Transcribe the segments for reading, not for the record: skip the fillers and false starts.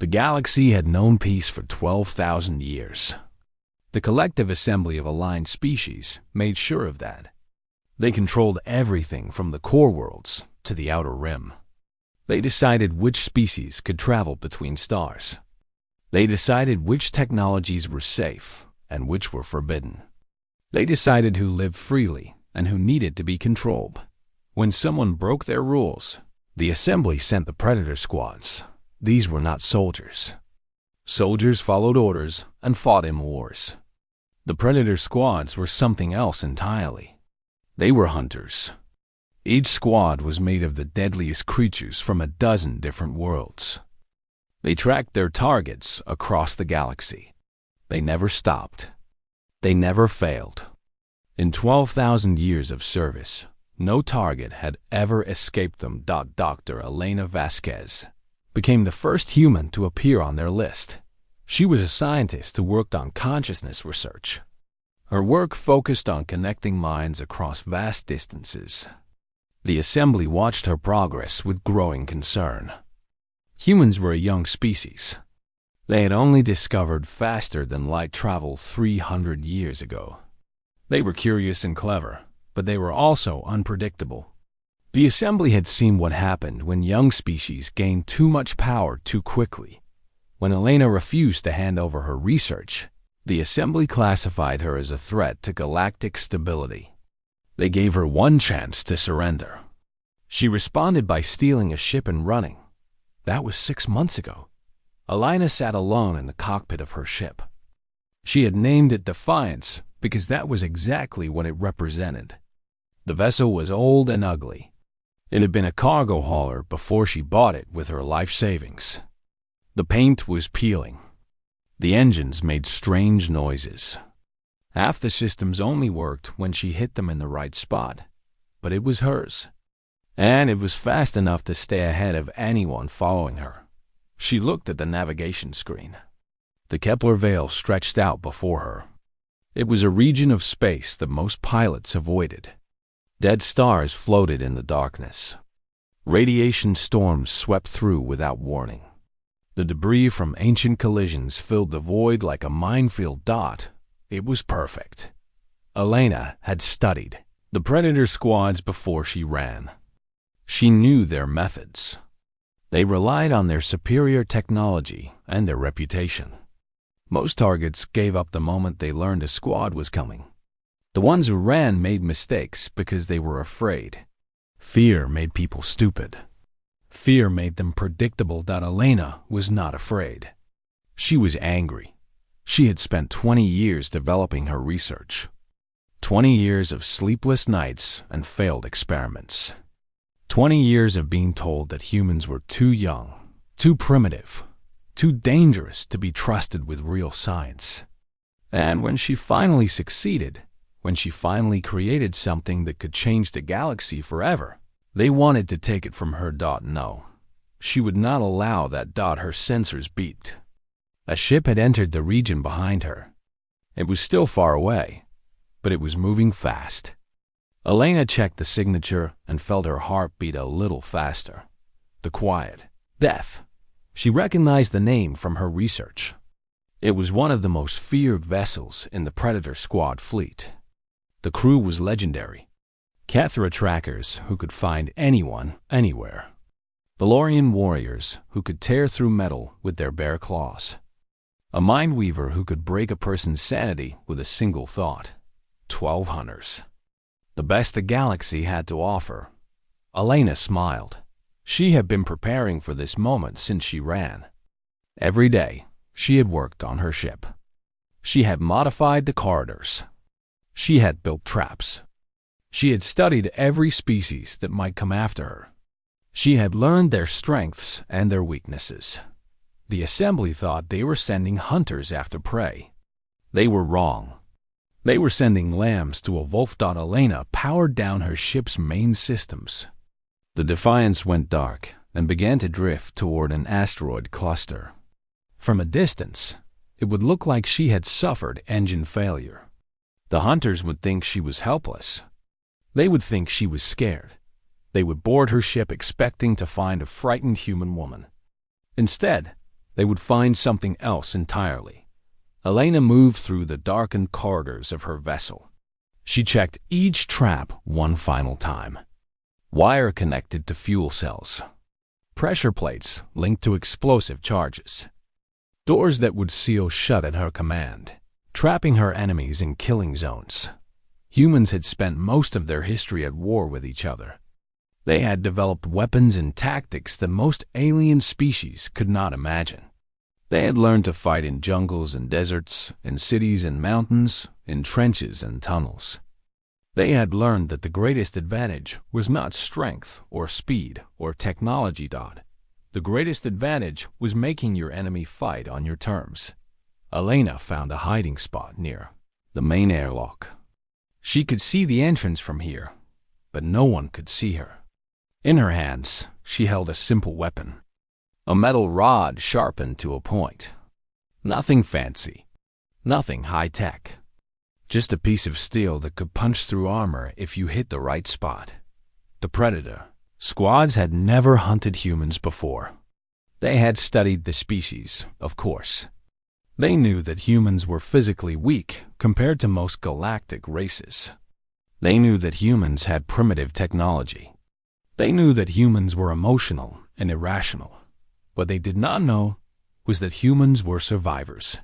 The galaxy had known peace for 12,000 years. The collective assembly of aligned species made sure of that. They controlled everything from the core worlds to the outer rim. They decided which species could travel between stars. They decided which technologies were safe and which were forbidden. They decided who lived freely and who needed to be controlled. When someone broke their rules, the assembly sent the predator squads. These were not soldiers. Soldiers followed orders and fought in wars. The predator squads were something else entirely. They were hunters. Each squad was made of the deadliest creatures from a dozen different worlds. They tracked their targets across the galaxy. They never stopped. They never failed. In 12,000 years of service, no target had ever escaped them. Dr. Elena Vasquez became the first human to appear on their list. She was a scientist who worked on consciousness research. Her work focused on connecting minds across vast distances. The assembly watched her progress with growing concern. Humans were a young species. They had only discovered faster-than-light travel 300 years ago. They were curious and clever, but they were also unpredictable. The assembly had seen what happened when young species gained too much power too quickly. When Elena refused to hand over her research, the assembly classified her as a threat to galactic stability. They gave her one chance to surrender. She responded by stealing a ship and running. That was 6 months ago. Elena sat alone in the cockpit of her ship. She had named it Defiance because that was exactly what it represented. The vessel was old and ugly. It had been a cargo hauler before she bought it with her life savings. The paint was peeling. The engines made strange noises. Half the systems only worked when she hit them in the right spot, but it was hers. And it was fast enough to stay ahead of anyone following her. She looked at the navigation screen. The Kepler veil stretched out before her. It was a region of space that most pilots avoided. Dead stars floated in the darkness. Radiation storms swept through without warning. The debris from ancient collisions filled the void like a minefield. It was perfect. Elena had studied the predator squads before she ran. She knew their methods. They relied on their superior technology and their reputation. Most targets gave up the moment they learned a squad was coming. The ones who ran made mistakes because they were afraid. Fear made people stupid. Fear made them predictable. Elena was not afraid. She was angry. She had spent 20 years developing her research. 20 years of sleepless nights and failed experiments. 20 years of being told that humans were too young, too primitive, too dangerous to be trusted with real science. And when she finally succeeded, when she finally created something that could change the galaxy forever, they wanted to take it from her. No, she would not allow that. Her sensors beeped. A ship had entered the region behind her. It was still far away, but it was moving fast. Elena checked the signature and felt her heart beat a little faster. The Quiet. Death. She recognized the name from her research. It was one of the most feared vessels in the Predator Squad fleet. The crew was legendary. Cathra trackers who could find anyone, anywhere. Valorian warriors who could tear through metal with their bare claws. A mind weaver who could break a person's sanity with a single thought. 12 hunters. The best the galaxy had to offer. Elena smiled. She had been preparing for this moment since she ran. Every day, she had worked on her ship. She had modified the corridors. She had built traps. She had studied every species that might come after her. She had learned their strengths and their weaknesses. The assembly thought they were sending hunters after prey. They were wrong. They were sending lambs to a wolf. Elena powered down her ship's main systems. The Defiance went dark and began to drift toward an asteroid cluster. From a distance, it would look like she had suffered engine failure. The hunters would think she was helpless. They would think she was scared. They would board her ship expecting to find a frightened human woman. Instead, they would find something else entirely. Elena moved through the darkened corridors of her vessel. She checked each trap one final time. Wire connected to fuel cells. Pressure plates linked to explosive charges. Doors that would seal shut at her command, trapping her enemies in killing zones. Humans had spent most of their history at war with each other. They had developed weapons and tactics that most alien species could not imagine. They had learned to fight in jungles and deserts, in cities and mountains, in trenches and tunnels. They had learned that the greatest advantage was not strength or speed or technology. The greatest advantage was making your enemy fight on your terms. Elena found a hiding spot near the main airlock. She could see the entrance from here, but no one could see her. In her hands, she held a simple weapon, a metal rod sharpened to a point. Nothing fancy, nothing high-tech, just a piece of steel that could punch through armor if you hit the right spot. The Predator squads had never hunted humans before. They had studied the species, of course. They knew that humans were physically weak compared to most galactic races. They knew that humans had primitive technology. They knew that humans were emotional and irrational. What they did not know was that humans were survivors.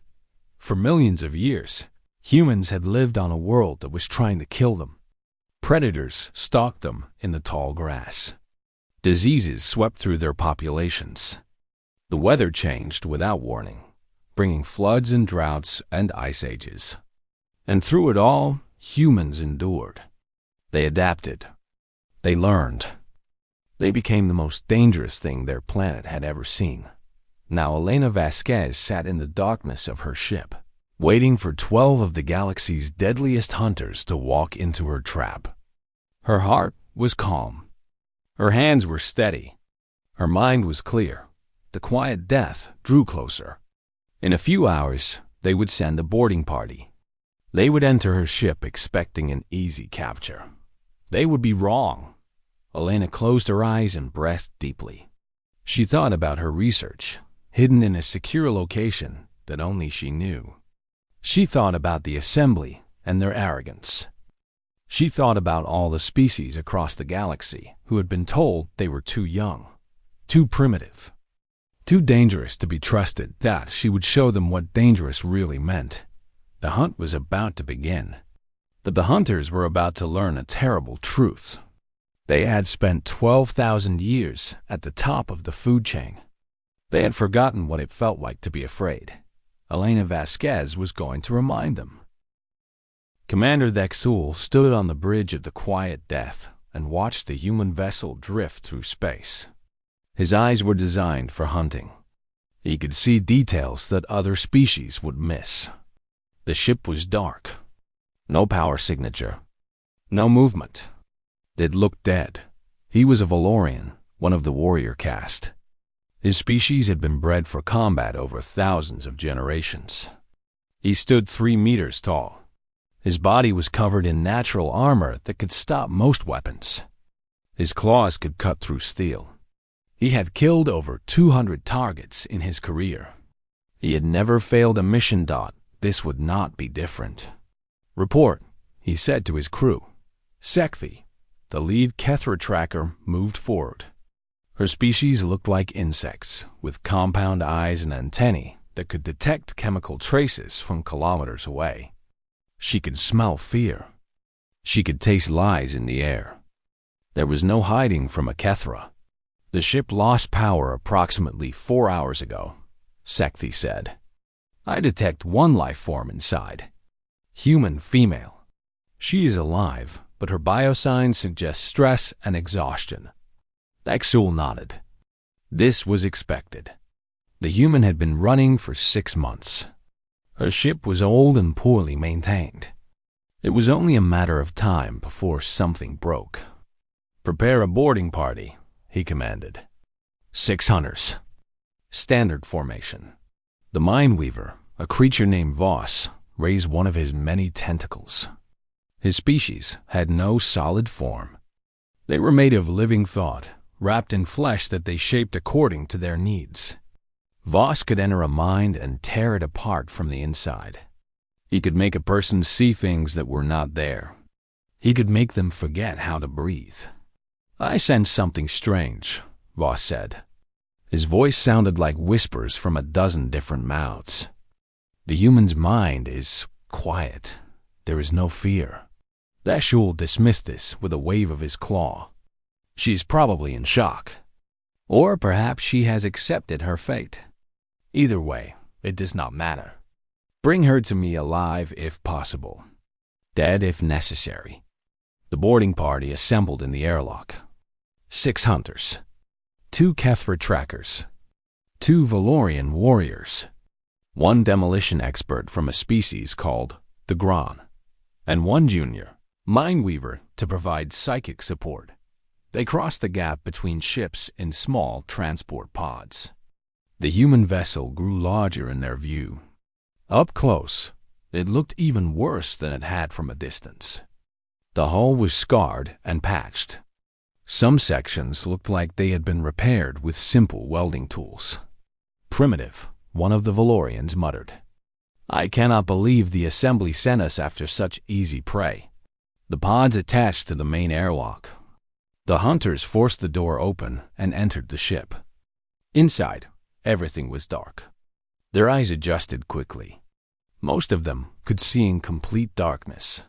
For millions of years, humans had lived on a world that was trying to kill them. Predators stalked them in the tall grass. Diseases swept through their populations. The weather changed without warning, bringing floods and droughts and ice ages. And through it all, humans endured. They adapted. They learned. They became the most dangerous thing their planet had ever seen. Now Elena Vasquez sat in the darkness of her ship, waiting for 12 of the galaxy's deadliest hunters to walk into her trap. Her heart was calm. Her hands were steady. Her mind was clear. The quiet death drew closer. In a few hours, they would send a boarding party. They would enter her ship expecting an easy capture. They would be wrong. Elena closed her eyes and breathed deeply. She thought about her research, hidden in a secure location that only she knew. She thought about the assembly and their arrogance. She thought about all the species across the galaxy who had been told they were too young, too primitive, too dangerous to be trusted, that she would show them what dangerous really meant. The hunt was about to begin. But the hunters were about to learn a terrible truth. They had spent 12,000 years at the top of the food chain. They had forgotten what it felt like to be afraid. Elena Vasquez was going to remind them. Commander Thexul stood on the bridge of the Quiet Death and watched the human vessel drift through space. His eyes were designed for hunting. He could see details that other species would miss. The ship was dark. No power signature. No movement. It looked dead. He was a Valorian, one of the warrior caste. His species had been bred for combat over thousands of generations. He stood 3 meters tall. His body was covered in natural armor that could stop most weapons. His claws could cut through steel. He had killed over 200 targets in his career. He had never failed a mission. This would not be different. Report, he said to his crew. Sekfi, the lead Kethra tracker, moved forward. Her species looked like insects, with compound eyes and antennae that could detect chemical traces from kilometers away. She could smell fear. She could taste lies in the air. There was no hiding from a Kethra. The ship lost power approximately 4 hours ago, Sekfi said. I detect one life form inside. Human female. She is alive, but her biosigns suggest stress and exhaustion. Thexul nodded. This was expected. The human had been running for 6 months. Her ship was old and poorly maintained. It was only a matter of time before something broke. Prepare a boarding party, he commanded. 6 hunters. Standard formation. The Mindweaver, a creature named Voss, raised one of his many tentacles. His species had no solid form. They were made of living thought, wrapped in flesh that they shaped according to their needs. Voss could enter a mind and tear it apart from the inside. He could make a person see things that were not there. He could make them forget how to breathe. "I sense something strange," Voss said. His voice sounded like whispers from a dozen different mouths. "The human's mind is quiet. There is no fear." Dashul dismissed this with a wave of his claw. "She's probably in shock. Or perhaps she has accepted her fate. Either way, it does not matter. Bring her to me alive if possible. Dead if necessary." The boarding party assembled in the airlock. 6 hunters, 2 Kethra trackers, 2 Valorian warriors, 1 demolition expert from a species called the Gran, and 1 junior mineweaver to provide psychic support. They crossed the gap between ships in small transport pods. The human vessel grew larger in their view. Up close, it looked even worse than it had from a distance. The hull was scarred and patched. Some sections looked like they had been repaired with simple welding tools. "Primitive," one of the Valorians muttered. "I cannot believe the assembly sent us after such easy prey." The pods attached to the main airlock. The hunters forced the door open and entered the ship. Inside, everything was dark. Their eyes adjusted quickly. Most of them could see in complete darkness.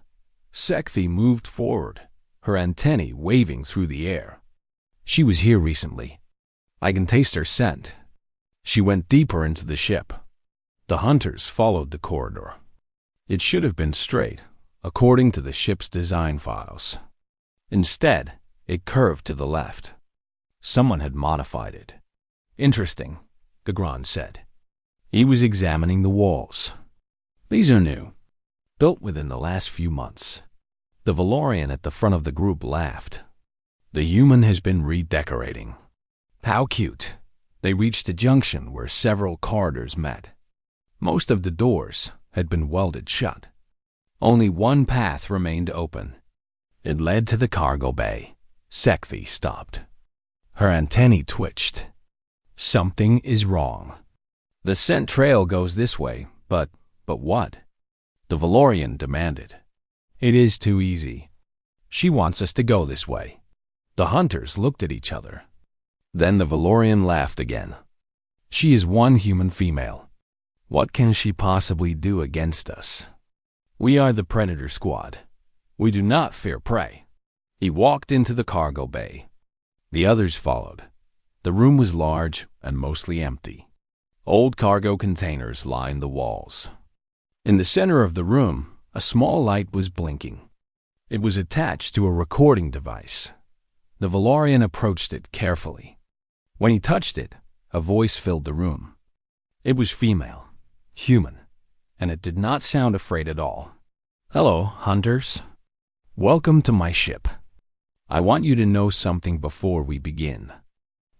Sekthi moved forward, her antennae waving through the air. "She was here recently. I can taste her scent." She went deeper into the ship. The hunters followed the corridor. It should have been straight, according to the ship's design files. Instead, it curved to the left. Someone had modified it. "Interesting," Gagran said. He was examining the walls. "These are new, built within the last few months." The Valorian at the front of the group laughed. "The human has been redecorating." "How cute." They reached a junction where several corridors met. Most of the doors had been welded shut. Only one path remained open. It led to the cargo bay. Sekthi stopped. Her antennae twitched. "Something is wrong. The scent trail goes this way, but what?" The Valorian demanded. "It is too easy. She wants us to go this way." The hunters looked at each other. Then the Valorian laughed again. "She is one human female. What can she possibly do against us? We are the Predator Squad. We do not fear prey." He walked into the cargo bay. The others followed. The room was large and mostly empty. Old cargo containers lined the walls. In the center of the room, a small light was blinking. It was attached to a recording device. The Valorian approached it carefully. When he touched it, a voice filled the room. It was female, human, and it did not sound afraid at all. "Hello, hunters. Welcome to my ship. I want you to know something before we begin.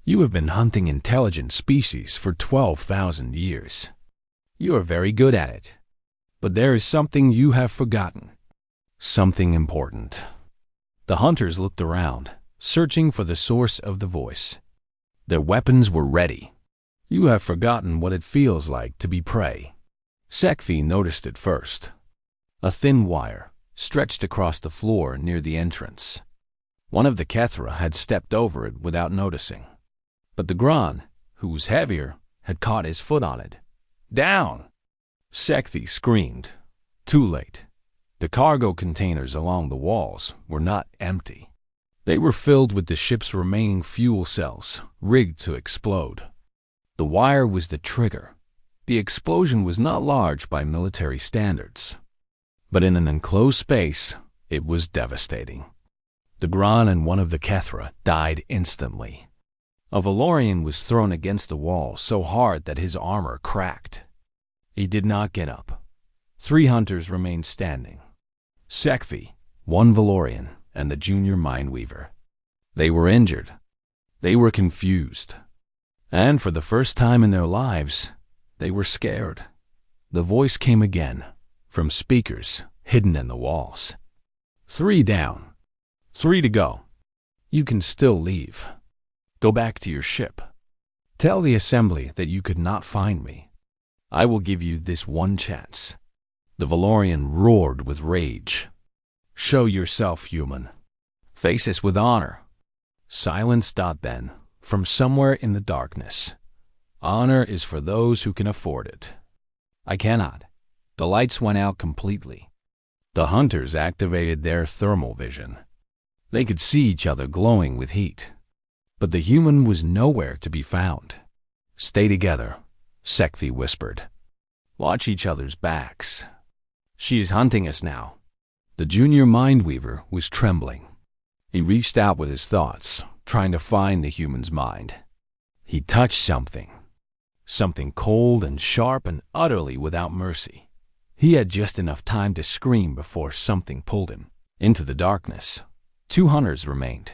You have been hunting intelligent species for 12,000 years. You are very good at it. But there is something you have forgotten. Something important." The hunters looked around, searching for the source of the voice. Their weapons were ready. "You have forgotten what it feels like to be prey." Sekthi noticed it first. A thin wire stretched across the floor near the entrance. One of the Kethra had stepped over it without noticing. But the Gran, who was heavier, had caught his foot on it. "Down!" Sekthi screamed. Too late. The cargo containers along the walls were not empty. They were filled with the ship's remaining fuel cells, rigged to explode. The wire was the trigger. The explosion was not large by military standards. But in an enclosed space, it was devastating. The Gran and one of the Kethra died instantly. A Valorian was thrown against the wall so hard that his armor cracked. He did not get up. 3 hunters remained standing. Sekthi, 1 Valorian, and the junior mineweaver. They were injured. They were confused. And for the first time in their lives, they were scared. The voice came again, from speakers hidden in the walls. 3 down. 3 to go. You can still leave. Go back to your ship. Tell the assembly that you could not find me. I will give you this one chance." The Valorian roared with rage. "Show yourself, human. Face us with honor." Silence. Then, from somewhere in the darkness, "Honor is for those who can afford it. I cannot." The lights went out completely. The hunters activated their thermal vision. They could see each other glowing with heat. But the human was nowhere to be found. "Stay together," Sekthi whispered. "Watch each other's backs. She is hunting us now." The junior Mindweaver was trembling. He reached out with his thoughts, trying to find the human's mind. He touched something. Something cold and sharp and utterly without mercy. He had just enough time to scream before something pulled him into the darkness. 2 hunters remained.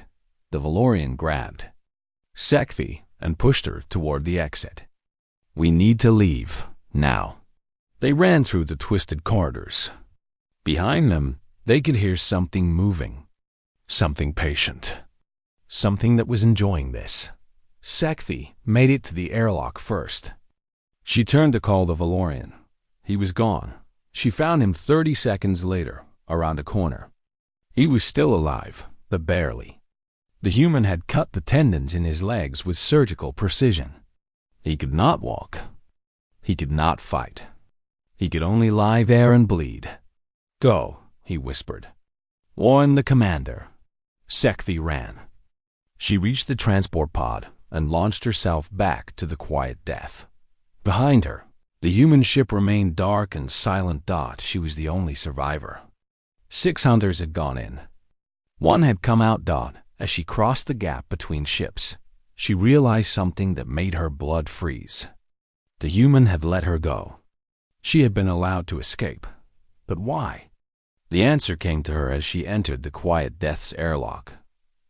The Valorian grabbed Sekthi and pushed her toward the exit. "We need to leave, now." They ran through the twisted corridors. Behind them, they could hear something moving. Something patient. Something that was enjoying this. Sekthi made it to the airlock first. She turned to call the Valorian. He was gone. She found him 30 seconds later, around a corner. He was still alive, but barely. The human had cut the tendons in his legs with surgical precision. He could not walk. He could not fight. He could only lie there and bleed. "Go," he whispered. "Warn the commander." Sekthi ran. She reached the transport pod and launched herself back to the quiet death. Behind her, the human ship remained dark and silent. She was the only survivor. 6 hunters had gone in. 1 had come out. As she crossed the gap between ships, she realized something that made her blood freeze. The human had let her go. She had been allowed to escape. But why? The answer came to her as she entered the quiet death's airlock.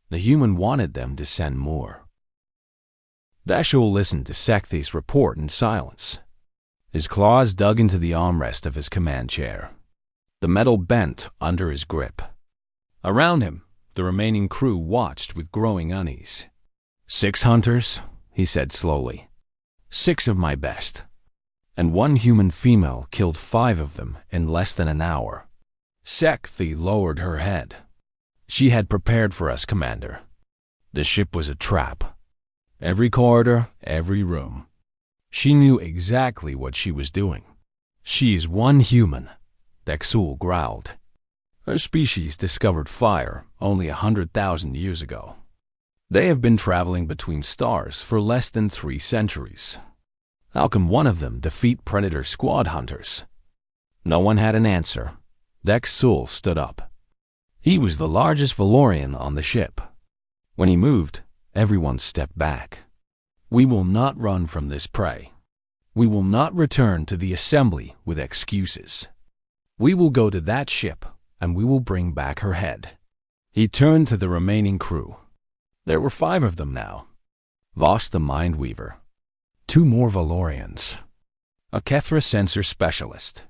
The human wanted them to send more. Dashul listened to Sekthi's report in silence. His claws dug into the armrest of his command chair. The metal bent under his grip. Around him, the remaining crew watched with growing unease. 6 hunters, he said slowly. 6 of my best. And 1 human female killed 5 of them in less than an hour. Sekthi lowered her head. She had prepared for us, Commander. The ship was a trap. Every corridor, every room. She knew exactly what she was doing. She is 1 human, Dexul growled. Her species discovered fire only 100,000 years ago. They have been traveling between stars for less than 3 centuries. How can one of them defeat Predator squad hunters? No one had an answer. Dexul stood up. He was the largest Valorian on the ship. When he moved, everyone stepped back. We will not run from this prey. We will not return to the assembly with excuses. We will go to that ship, and we will bring back her head. He turned to the remaining crew. There were 5 of them now. Voss the Mindweaver. 2 more Valorians. A Kethra sensor specialist.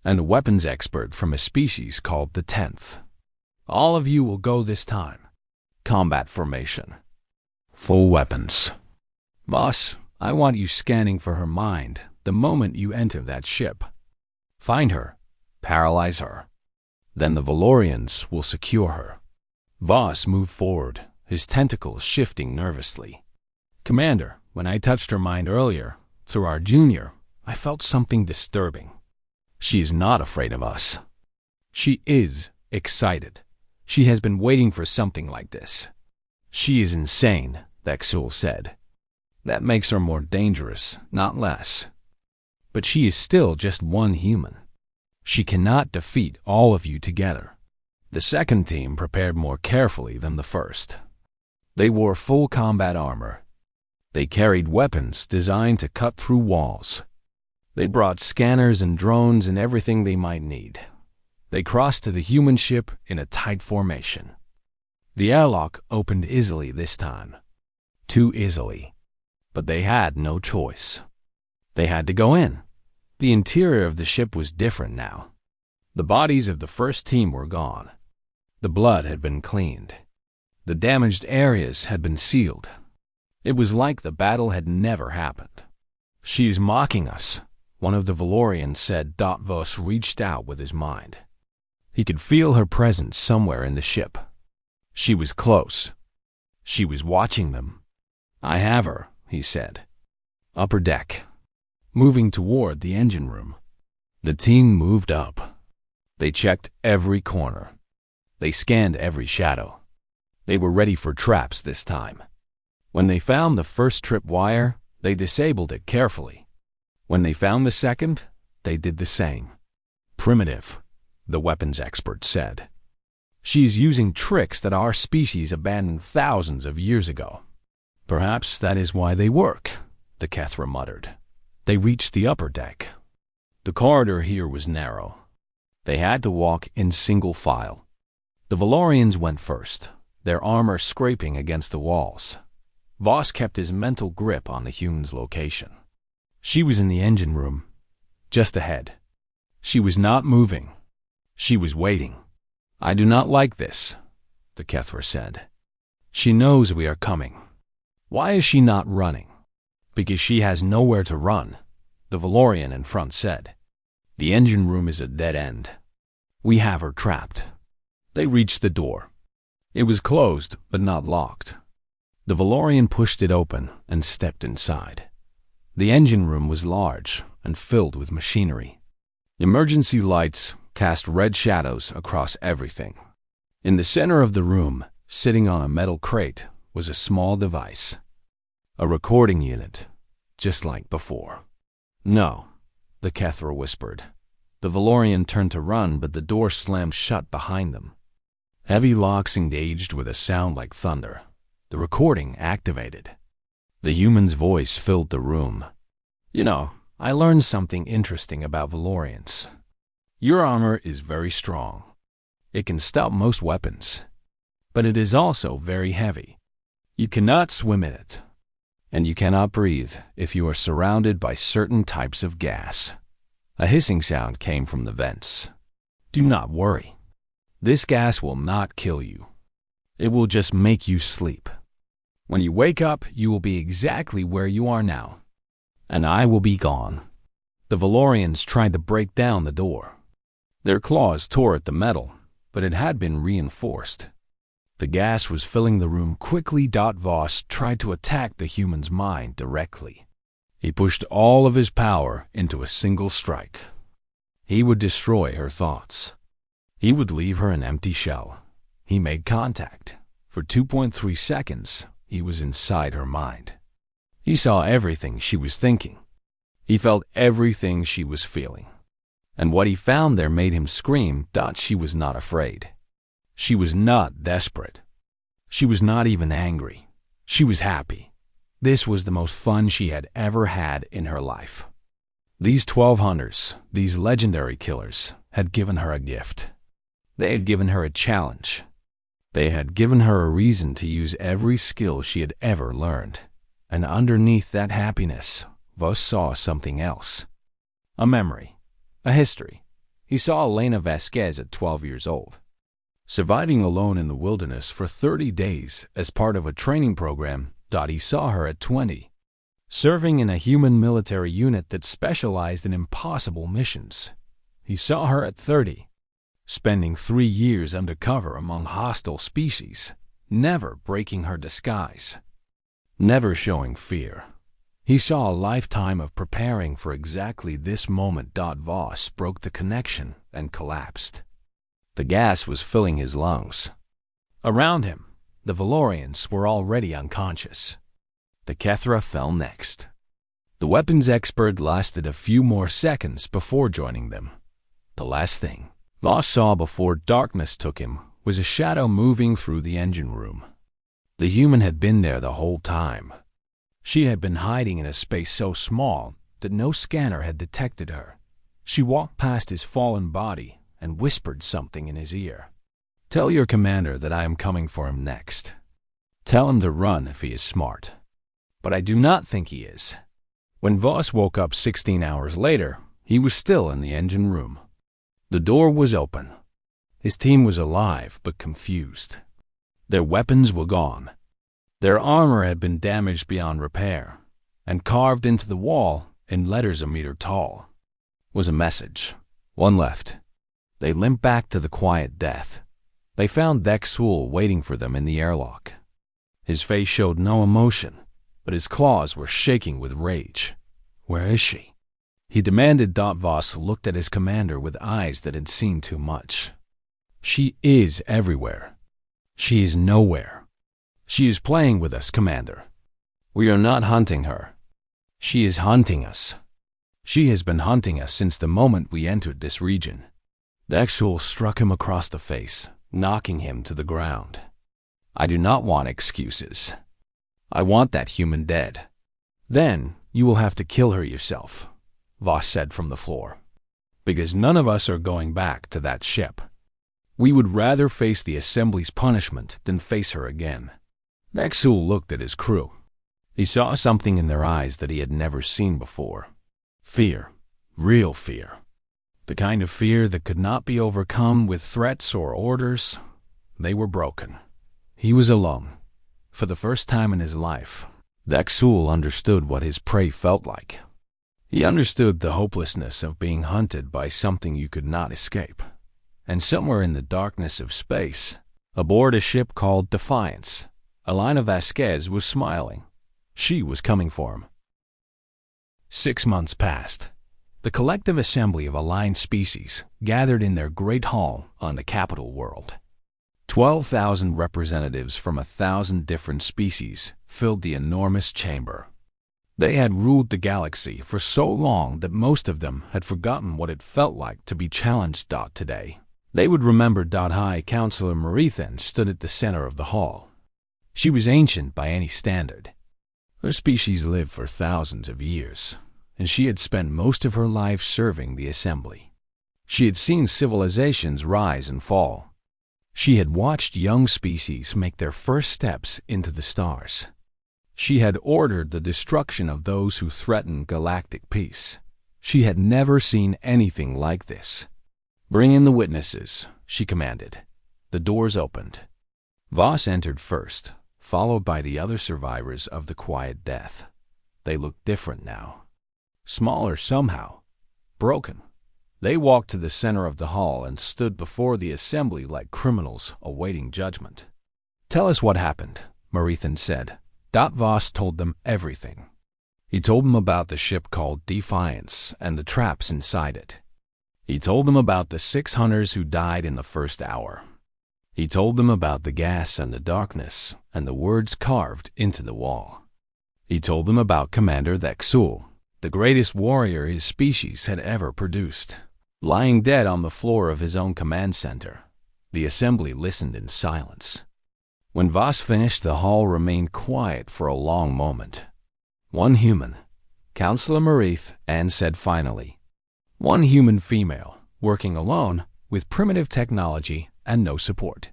And a weapons expert from a species called the 10th. All of you will go this time. Combat formation. Full weapons. Voss, I want you scanning for her mind the moment you enter that ship. Find her. Paralyze her. Then the Valorians will secure her. Voss moved forward, his tentacles shifting nervously. Commander, when I touched her mind earlier, through our junior, I felt something disturbing. She is not afraid of us. She is excited. She has been waiting for something like this. She is insane, Dexul said. That makes her more dangerous, not less. But she is still just 1 human. She cannot defeat all of you together. The second team prepared more carefully than the first. They wore full combat armor. They carried weapons designed to cut through walls. They brought scanners and drones and everything they might need. They crossed to the human ship in a tight formation. The airlock opened easily this time. Too easily. But they had no choice. They had to go in. The interior of the ship was different now. The bodies of the first team were gone. The blood had been cleaned. The damaged areas had been sealed. It was like the battle had never happened. "She's mocking us," one of the Valorians said. Voss reached out with his mind. He could feel her presence somewhere in the ship. She was close. She was watching them. "I have her," he said. Upper deck. Moving toward the engine room. The team moved up. They checked every corner. They scanned every shadow. They were ready for traps this time. When they found the first tripwire, they disabled it carefully. When they found the second, they did the same. "Primitive," the weapons expert said. "She's using tricks that our species abandoned thousands of years ago." "Perhaps that is why they work," the Kethra muttered. They reached the upper deck. The corridor here was narrow. They had to walk in single file. The Valorians went first, their armor scraping against the walls. Voss kept his mental grip on the human's location. She was in the engine room, just ahead. She was not moving. She was waiting. "I do not like this," the Kethra said. "She knows we are coming. Why is she not running?" "Because she has nowhere to run," the Valorian in front said. "The engine room is a dead end. We have her trapped." They reached the door. It was closed, but not locked. The Valorian pushed it open and stepped inside. The engine room was large and filled with machinery. Emergency lights cast red shadows across everything. In the center of the room, sitting on a metal crate, was a small device. A recording unit, just like before. "No," the Kethra whispered. The Valorian turned to run, but the door slammed shut behind them. Heavy locks engaged with a sound like thunder. The recording activated. The human's voice filled the room. "You know, I learned something interesting about Valorians. Your armor is very strong. It can stop most weapons. But it is also very heavy. You cannot swim in it. And you cannot breathe if you are surrounded by certain types of gas." A hissing sound came from the vents. "Do not worry. This gas will not kill you. It will just make you sleep. When you wake up, you will be exactly where you are now. And I will be gone." The Valorians tried to break down the door. Their claws tore at the metal, but it had been reinforced. The gas was filling the room quickly. Voss tried to attack the human's mind directly. He pushed all of his power into a single strike. He would destroy her thoughts. He would leave her an empty shell. He made contact. For 2.3 seconds, he was inside her mind. He saw everything she was thinking. He felt everything she was feeling. And what he found there made him scream. She was not afraid. She was not desperate. She was not even angry. She was happy. This was the most fun she had ever had in her life. These 12 hunters, these legendary killers, had given her a gift. They had given her a challenge. They had given her a reason to use every skill she had ever learned. And underneath that happiness, Voss saw something else. A memory. A history. He saw Elena Vasquez at 12 years old. Surviving alone in the wilderness for 30 days as part of a training program. He saw her at 20. Serving in a human military unit that specialized in impossible missions. He saw her at 30. Spending 3 years undercover among hostile species, never breaking her disguise, never showing fear. He saw a lifetime of preparing for exactly this moment. Voss broke the connection and collapsed. The gas was filling his lungs. Around him, the Valorians were already unconscious. The Kethra fell next. The weapons expert lasted a few more seconds before joining them. The last thing Voss saw before darkness took him was a shadow moving through the engine room. The human had been there the whole time. She had been hiding in a space so small that no scanner had detected her. She walked past his fallen body and whispered something in his ear. "Tell your commander that I am coming for him next. Tell him to run if he is smart." But I do not think he is. When Voss woke up 16 hours later, he was still in the engine room. The door was open. His team was alive but confused. Their weapons were gone. Their armor had been damaged beyond repair, and carved into the wall, in letters a meter tall, was a message. One left. They limped back to the quiet death. They found Dexul waiting for them in the airlock. His face showed no emotion, but his claws were shaking with rage. "Where is she?" he demanded. Voss looked at his commander with eyes that had seen too much. "She is everywhere. She is nowhere. She is playing with us, Commander. We are not hunting her. She is hunting us. She has been hunting us since the moment we entered this region." Dexul struck him across the face, knocking him to the ground. "I do not want excuses. I want that human dead." "Then you will have to kill her yourself," Voss said from the floor, "because none of us are going back to that ship. We would rather face the Assembly's punishment than face her again." Dexul looked at his crew. He saw something in their eyes that he had never seen before. Fear. Real fear. The kind of fear that could not be overcome with threats or orders. They were broken. He was alone. For the first time in his life, Dexul understood what his prey felt like. He understood the hopelessness of being hunted by something you could not escape. And somewhere in the darkness of space, aboard a ship called Defiance, Elena Vasquez was smiling. She was coming for him. 6 months passed. The collective assembly of aligned species gathered in their great hall on the capital world. 12,000 representatives from 1,000 different species filled the enormous chamber. They had ruled the galaxy for so long that most of them had forgotten what it felt like to be challenged. Today, they would remember. High Counselor Marithan stood at the center of the hall. She was ancient by any standard. Her species lived for thousands of years, and she had spent most of her life serving the Assembly. She had seen civilizations rise and fall. She had watched young species make their first steps into the stars. She had ordered the destruction of those who threatened galactic peace. She had never seen anything like this. "Bring in the witnesses," she commanded. The doors opened. Voss entered first, followed by the other survivors of the quiet death. They looked different now. Smaller somehow. Broken. They walked to the center of the hall and stood before the assembly like criminals awaiting judgment. "Tell us what happened," Marithan said. Voss told them everything. He told them about the ship called Defiance and the traps inside it. He told them about the 6 hunters who died in the first hour. He told them about the gas and the darkness and the words carved into the wall. He told them about Commander Dexul, the greatest warrior his species had ever produced, lying dead on the floor of his own command center. The assembly listened in silence. When Voss finished, the hall remained quiet for a long moment. One human, Counselor Marithan said finally. One human female, working alone, with primitive technology and no support.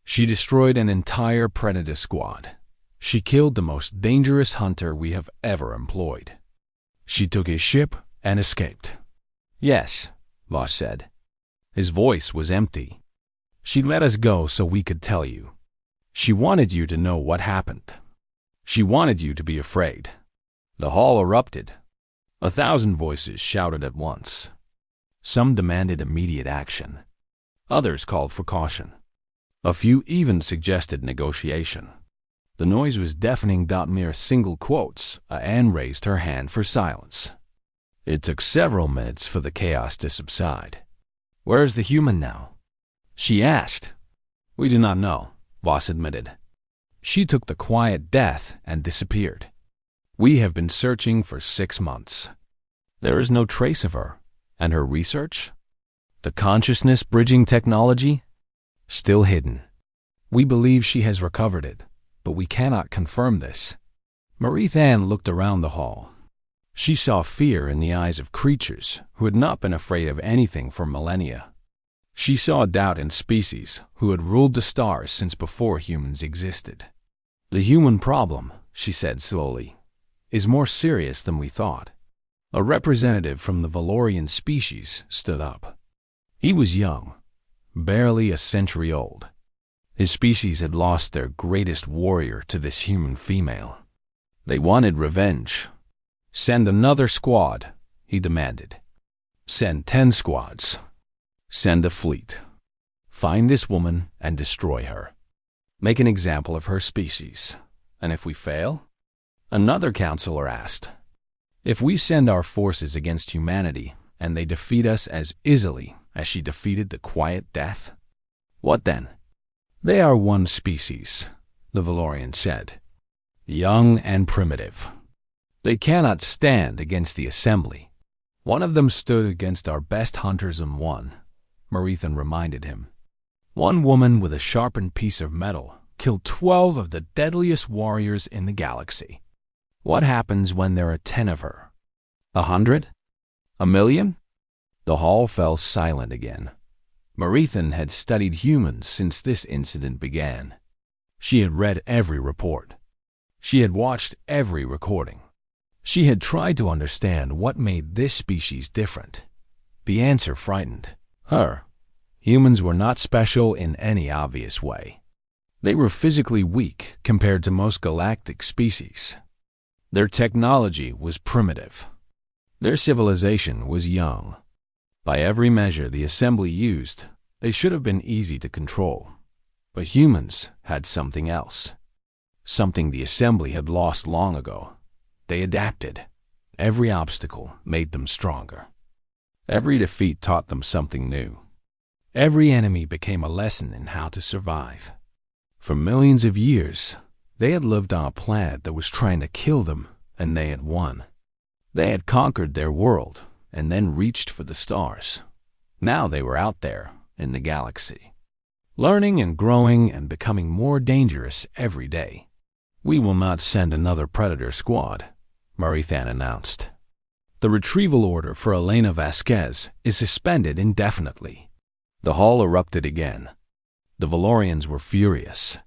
She destroyed an entire predator squad. She killed the most dangerous hunter we have ever employed. She took his ship and escaped. "Yes," Voss said. His voice was empty. "She let us go so we could tell you. She wanted you to know what happened. She wanted you to be afraid." The hall erupted. 1,000 voices shouted at once. Some demanded immediate action. Others called for caution. A few even suggested negotiation. The noise was deafening. Mere single quotes. Anne raised her hand for silence. It took several minutes for the chaos to subside. "Where is the human now?" she asked. "We do not know," Voss admitted. "She took the quiet death and disappeared. We have been searching for 6 months. There is no trace of her. And her research? The consciousness-bridging technology? Still hidden. We believe she has recovered it, but we cannot confirm this." Marithan looked around the hall. She saw fear in the eyes of creatures who had not been afraid of anything for millennia. She saw doubt in species who had ruled the stars since before humans existed. "The human problem," she said slowly, "is more serious than we thought." A representative from the Valorian species stood up. He was young, barely a century old. His species had lost their greatest warrior to this human female. They wanted revenge. "Send another squad," he demanded. "Send 10 squads. Send a fleet. Find this woman and destroy her. Make an example of her species. And if we fail?" Another counselor asked. "If we send our forces against humanity and they defeat us as easily as she defeated the Quiet Death, what then?" "They are one species," the Valorian said. "Young and primitive. They cannot stand against the assembly. One of them stood against our best hunters and won," Marithan reminded him. "One woman with a sharpened piece of metal killed 12 of the deadliest warriors in the galaxy. What happens when there are 10 of her? 100? 1,000,000? The hall fell silent again. Marithan had studied humans since this incident began. She had read every report. She had watched every recording. She had tried to understand what made this species different. The answer frightened her. Humans were not special in any obvious way. They were physically weak compared to most galactic species. Their technology was primitive. Their civilization was young. By every measure the assembly used, they should have been easy to control. But humans had something else. Something the assembly had lost long ago. They adapted. Every obstacle made them stronger. Every defeat taught them something new. Every enemy became a lesson in how to survive. For millions of years, they had lived on a planet that was trying to kill them, and they had won. They had conquered their world and then reached for the stars. Now they were out there in the galaxy, learning and growing and becoming more dangerous every day. "We will not send another Predator squad," Marithan announced. "The retrieval order for Elena Vasquez is suspended indefinitely." The hall erupted again. The Valorians were furious.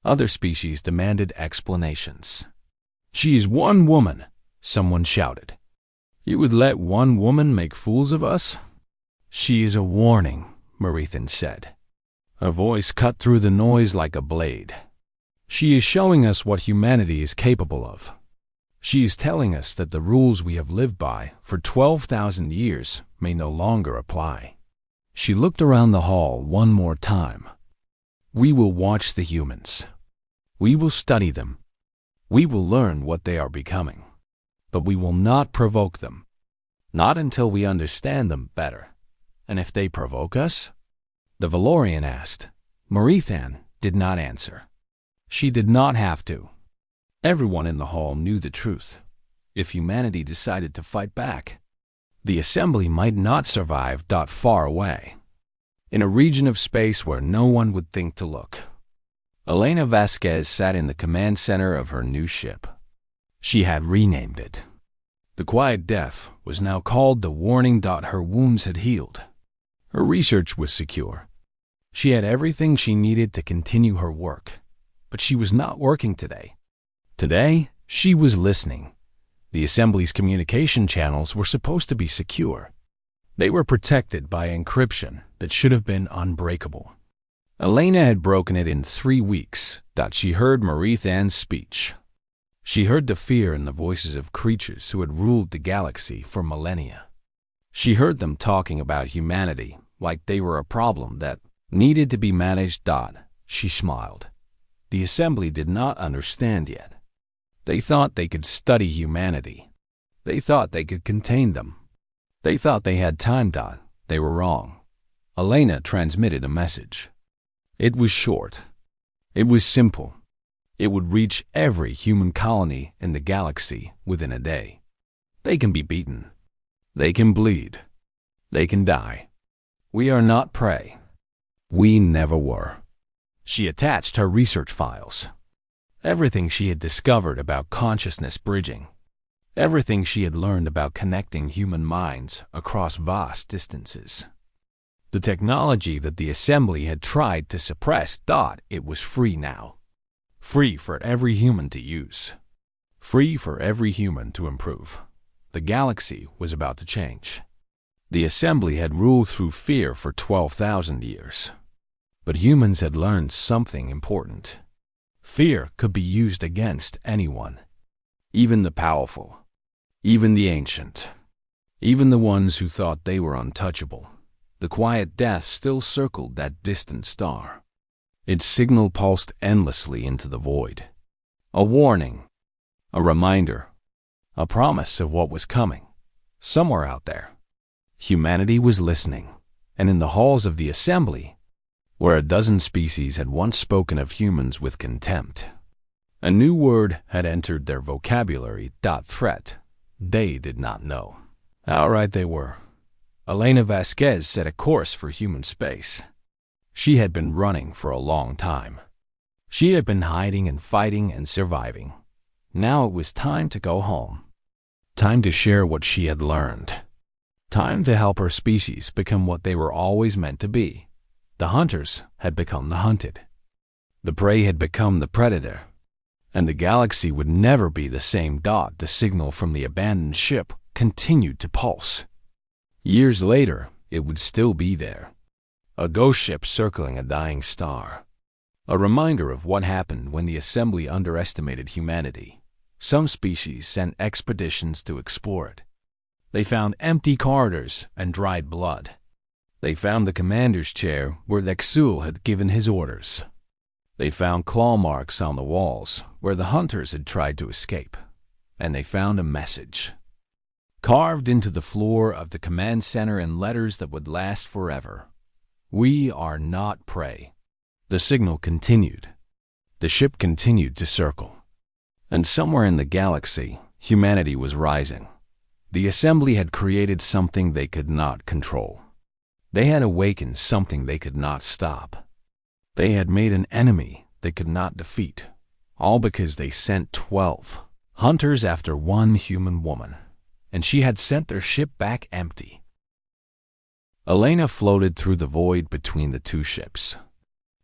Other species demanded explanations. "She is one woman," someone shouted. "You would let one woman make fools of us?" "She is a warning," Marithan said. Her voice cut through the noise like a blade. "She is showing us what humanity is capable of. She is telling us that the rules we have lived by for 12,000 years may no longer apply." She looked around the hall one more time. "We will watch the humans. We will study them. We will learn what they are becoming. But we will not provoke them. Not until we understand them better. And if they provoke us?" The Valorian asked. Marithan did not answer. She did not have to. Everyone in the hall knew the truth. If humanity decided to fight back, the assembly might not survive far away, in a region of space where no one would think to look. Elena Vasquez sat in the command center of her new ship. She had renamed it. The Quiet Death was now called the Warning. Her wounds had healed. Her research was secure. She had everything she needed to continue her work. But she was not working today. Today, she was listening. The Assembly's communication channels were supposed to be secure. They were protected by encryption that should have been unbreakable. Elena had broken it in 3 weeks. She heard Marithan's speech. She heard the fear in the voices of creatures who had ruled the galaxy for millennia. She heard them talking about humanity like they were a problem that needed to be managed. She smiled. The Assembly did not understand yet. They thought they could study humanity. They thought they could contain them. They thought they had time. They were wrong. Elena transmitted a message. It was short. It was simple. It would reach every human colony in the galaxy within a day. They can be beaten. They can bleed. They can die. We are not prey. We never were. She attached her research files. Everything she had discovered about consciousness bridging. Everything she had learned about connecting human minds across vast distances. The technology that the Assembly had tried to suppress. It was free now. Free for every human to use. Free for every human to improve. The galaxy was about to change. The Assembly had ruled through fear for 12,000 years. But humans had learned something important. Fear could be used against anyone, even the powerful, even the ancient, even the ones who thought they were untouchable. The quiet death still circled that distant star. Its signal pulsed endlessly into the void. A warning, a reminder, a promise of what was coming. Somewhere out there, humanity was listening, and in the halls of the assembly, where a dozen species had once spoken of humans with contempt, a new word had entered their vocabulary. Threat. They did not know how right they were. Elena Vasquez set a course for human space. She had been running for a long time. She had been hiding and fighting and surviving. Now it was time to go home. Time to share what she had learned. Time to help her species become what they were always meant to be. The hunters had become the hunted. The prey had become the predator. And the galaxy would never be the same. The signal from the abandoned ship continued to pulse. Years later, it would still be there. A ghost ship circling a dying star. A reminder of what happened when the assembly underestimated humanity. Some species sent expeditions to explore it. They found empty corridors and dried blood. They found the commander's chair where Lexul had given his orders. They found claw marks on the walls where the hunters had tried to escape. And they found a message, carved into the floor of the command center in letters that would last forever. We are not prey. The signal continued. The ship continued to circle. And somewhere in the galaxy, humanity was rising. The assembly had created something they could not control. They had awakened something they could not stop. They had made an enemy they could not defeat, all because they sent 12 hunters after one human woman, and she had sent their ship back empty. Elena floated through the void between the two ships.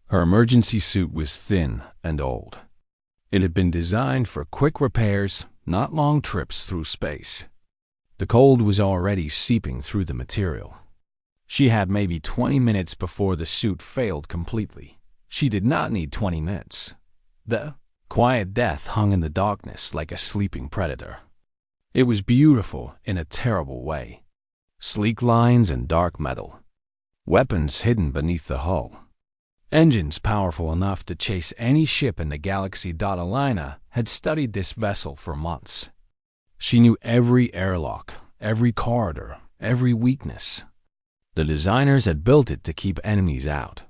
Her emergency suit was thin and old. It had been designed for quick repairs, not long trips through space. The cold was already seeping through the material. She had maybe 20 minutes before the suit failed completely. She did not need 20 minutes. The quiet death hung in the darkness like a sleeping predator. It was beautiful in a terrible way. Sleek lines and dark metal. Weapons hidden beneath the hull. Engines powerful enough to chase any ship in the galaxy. Elena had studied this vessel for months. She knew every airlock, every corridor, every weakness. The designers had built it to keep enemies out.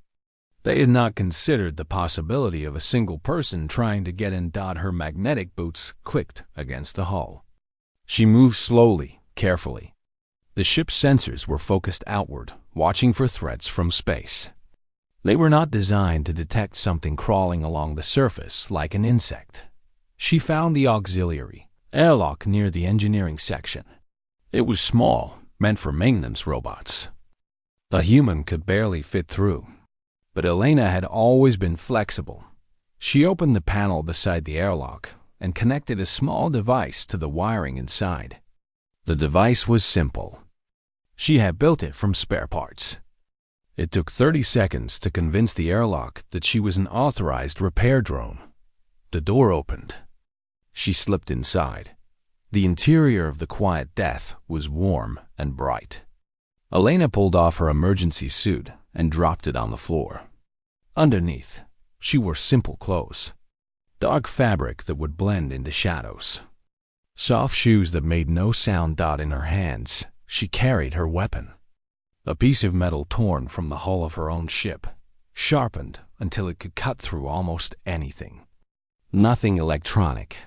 They had not considered the possibility of a single person trying to get in. Her magnetic boots clicked against the hull. She moved slowly, carefully. The ship's sensors were focused outward, watching for threats from space. They were not designed to detect something crawling along the surface like an insect. She found the auxiliary airlock near the engineering section. It was small, meant for maintenance robots. A human could barely fit through. But Elena had always been flexible. She opened the panel beside the airlock and connected a small device to the wiring inside. The device was simple. She had built it from spare parts. It took 30 seconds to convince the airlock that she was an authorized repair drone. The door opened. She slipped inside. The interior of the quiet death was warm and bright. Elena pulled off her emergency suit and dropped it on the floor. Underneath, she wore simple clothes. Dark fabric that would blend into shadows. Soft shoes that made no sound. In her hands, she carried her weapon. A piece of metal torn from the hull of her own ship, sharpened until it could cut through almost anything. Nothing electronic.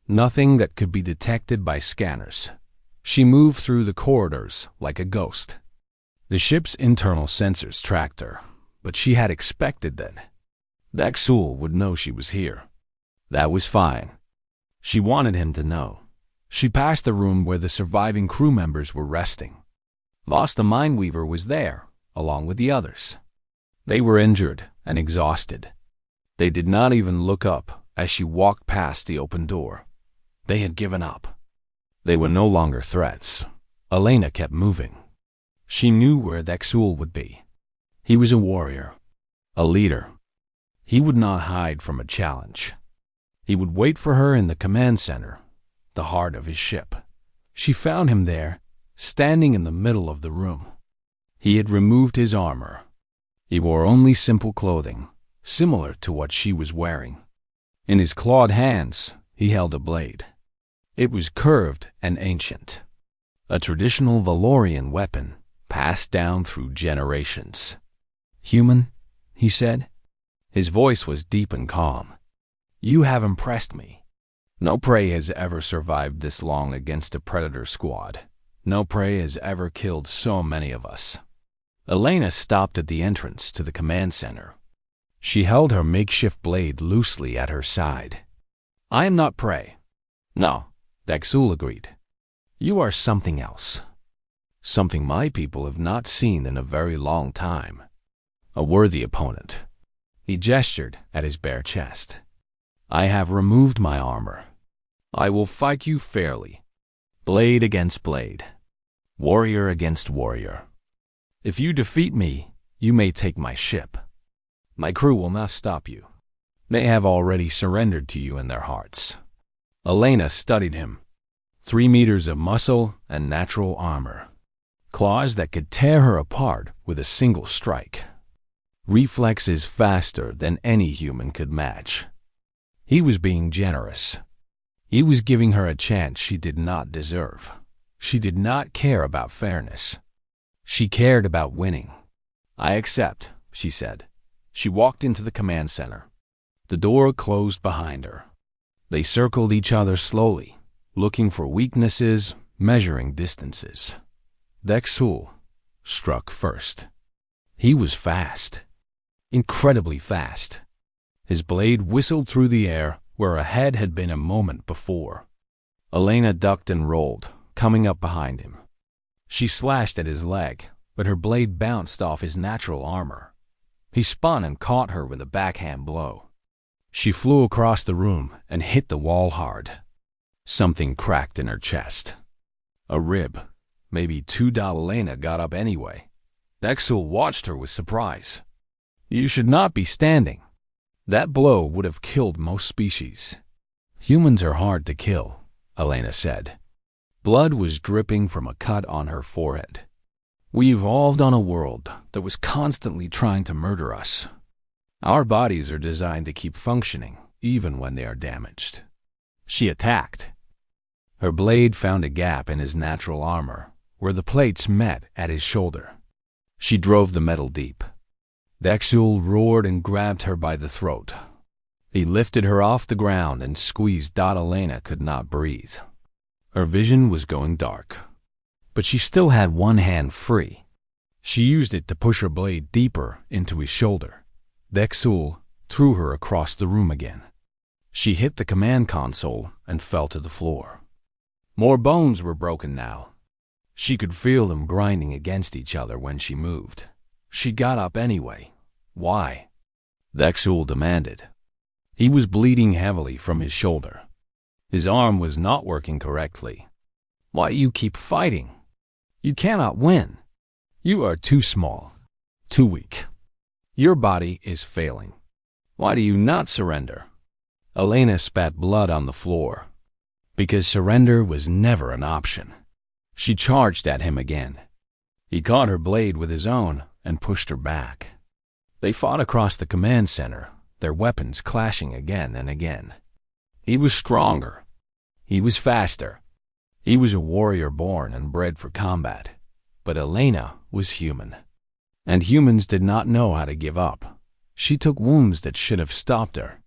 Nothing that could be detected by scanners. She moved through the corridors like a ghost. The ship's internal sensors tracked her, but she had expected that Lexul would know she was here. That was fine. She wanted him to know. She passed the room where the surviving crew members were resting. Voss the Mindweaver was there, along with the others. They were injured and exhausted. They did not even look up as she walked past the open door. They had given up. They were no longer threats. Elena kept moving. She knew where Lexul would be. He was a warrior. a leader. He would not hide from a challenge. He would wait for her in the command center, the heart of his ship. She found him there, standing in the middle of the room. He had removed his armor. He wore only simple clothing, similar to what she was wearing. In his clawed hands, he held a blade. It was curved and ancient, a traditional Valorian weapon passed down through generations. "Human," he said. His voice was deep and calm. "You have impressed me. No prey has ever survived this long against a predator squad. No prey has ever killed so many of us." Elena stopped at the entrance to the command center. She held her makeshift blade loosely at her side. "I am not prey." "No," Dexul agreed. "You are something else. Something my people have not seen in a very long time. A worthy opponent." He gestured at his bare chest. "I have removed my armor. I will fight you fairly. Blade against blade. Warrior against warrior. If you defeat me, you may take my ship. My crew will not stop you. They have already surrendered to you in their hearts." Elena studied him. 3 meters of muscle and natural armor. Claws that could tear her apart with a single strike. Reflexes faster than any human could match. He was being generous. He was giving her a chance she did not deserve. She did not care about fairness. She cared about winning. "I accept," she said. She walked into the command center. The door closed behind her. They circled each other slowly, looking for weaknesses, measuring distances. Dexul struck first. He was fast. Incredibly fast. His blade whistled through the air where a head had been a moment before. Elena ducked and rolled, coming up behind him. She slashed at his leg, but her blade bounced off his natural armor. He spun and caught her with a backhand blow. She flew across the room and hit the wall hard. Something cracked in her chest. A rib, maybe two. Elena got up anyway. Dexul watched her with surprise. "You should not be standing. That blow would have killed most species." "Humans are hard to kill," Elena said. Blood was dripping from a cut on her forehead. "We evolved on a world that was constantly trying to murder us. Our bodies are designed to keep functioning, even when they are damaged." She attacked. Her blade found a gap in his natural armor, where the plates met at his shoulder. She drove the metal deep. Dexul roared and grabbed her by the throat. He lifted her off the ground and squeezed. Elena could not breathe. Her vision was going dark. But she still had one hand free. She used it to push her blade deeper into his shoulder. Dexul threw her across the room again. She hit the command console and fell to the floor. More bones were broken now. She could feel them grinding against each other when she moved. She got up anyway. "Why?" Dexul demanded. He was bleeding heavily from his shoulder. His arm was not working correctly. "Why you keep fighting? You cannot win. You are too small, too weak. Your body is failing. Why do you not surrender?" Elena spat blood on the floor. Because surrender was never an option. She charged at him again. He caught her blade with his own and pushed her back. They fought across the command center, their weapons clashing again and again. He was stronger. He was faster. He was a warrior born and bred for combat. But Elena was human. And humans did not know how to give up. She took wounds that should have stopped her.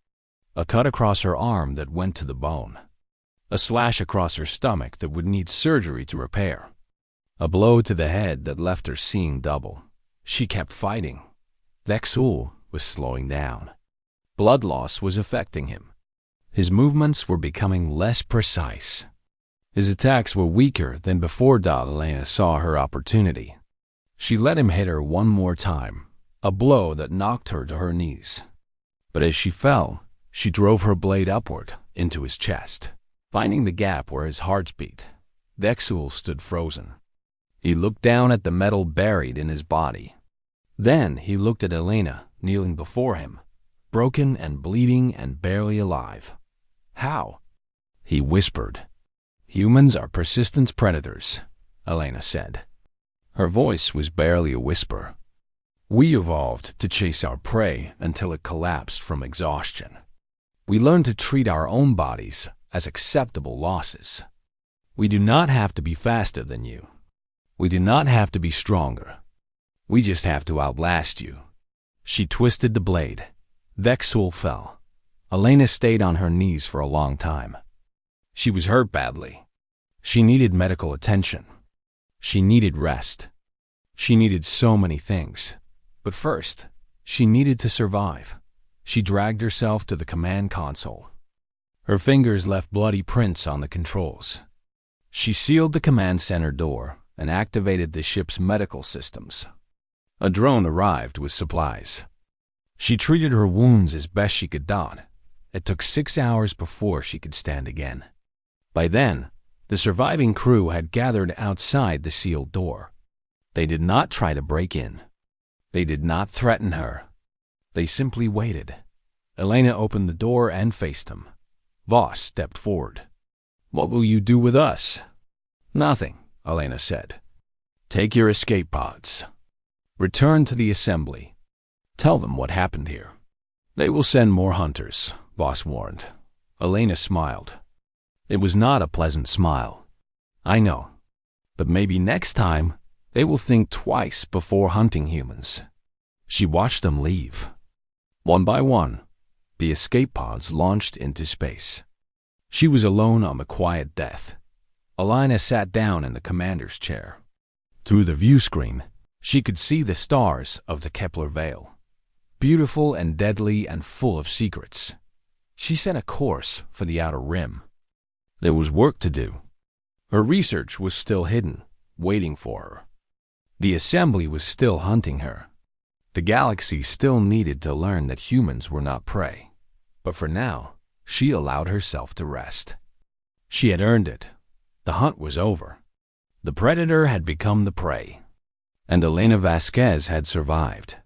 A cut across her arm that went to the bone. A slash across her stomach that would need surgery to repair. A blow to the head that left her seeing double. She kept fighting. Dexul was slowing down. Blood loss was affecting him. His movements were becoming less precise. His attacks were weaker than before. Elena saw her opportunity. She let him hit her one more time, a blow that knocked her to her knees. But as she fell, she drove her blade upward into his chest. Finding the gap where his heart beat, Dexul stood frozen. He looked down at the metal buried in his body. Then he looked at Elena, kneeling before him, broken and bleeding and barely alive. "How?" he whispered. "Humans are persistent predators," Elena said. Her voice was barely a whisper. "We evolved to chase our prey until it collapsed from exhaustion. We learned to treat our own bodies as acceptable losses. We do not have to be faster than you. We do not have to be stronger. We just have to outlast you." She twisted the blade. Vexul fell. Elena stayed on her knees for a long time. She was hurt badly. She needed medical attention. She needed rest. She needed so many things. But first, she needed to survive. She dragged herself to the command console. Her fingers left bloody prints on the controls. She sealed the command center door and activated the ship's medical systems. A drone arrived with supplies. She treated her wounds as best she could. It took 6 hours before she could stand again. By then, the surviving crew had gathered outside the sealed door. They did not try to break in. They did not threaten her. They simply waited. Elena opened the door and faced them. Voss stepped forward. "What will you do with us?" "Nothing," Elena said. "Take your escape pods. Return to the assembly. Tell them what happened here." "They will send more hunters," Voss warned. Elena smiled. It was not a pleasant smile. "I know. But maybe next time they will think twice before hunting humans." She watched them leave. One by one, the escape pods launched into space. She was alone on the quiet deck. Elena sat down in the commander's chair. Through the view screen, she could see the stars of the Kepler Veil, beautiful and deadly and full of secrets. She set a course for the outer rim. There was work to do. Her research was still hidden, waiting for her. The assembly was still hunting her. The galaxy still needed to learn that humans were not prey. But for now, she allowed herself to rest. She had earned it. The hunt was over. The predator had become the prey. And Elena Vasquez had survived.